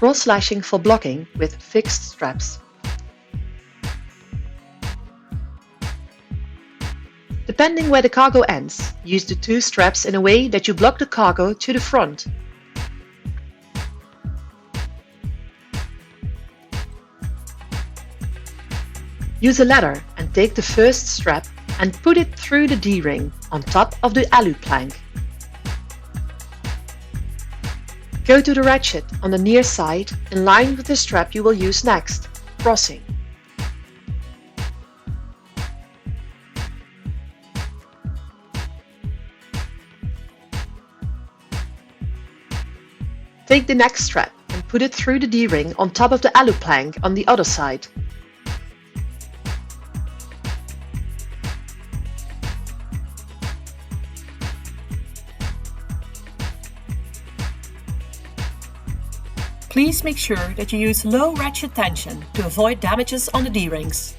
cross-lashing for blocking with fixed straps. Depending where the cargo ends, use the two straps in a way that you block the cargo to the front. Use a ladder and take the first strap and put it through the D-ring on top of the alu plank. Go to the ratchet on the near side in line with the strap you will use next, crossing. Take the next strap and put it through the D-ring on top of the alu plank on the other side. Please make sure that you use low ratchet tension to avoid damages on the D-rings.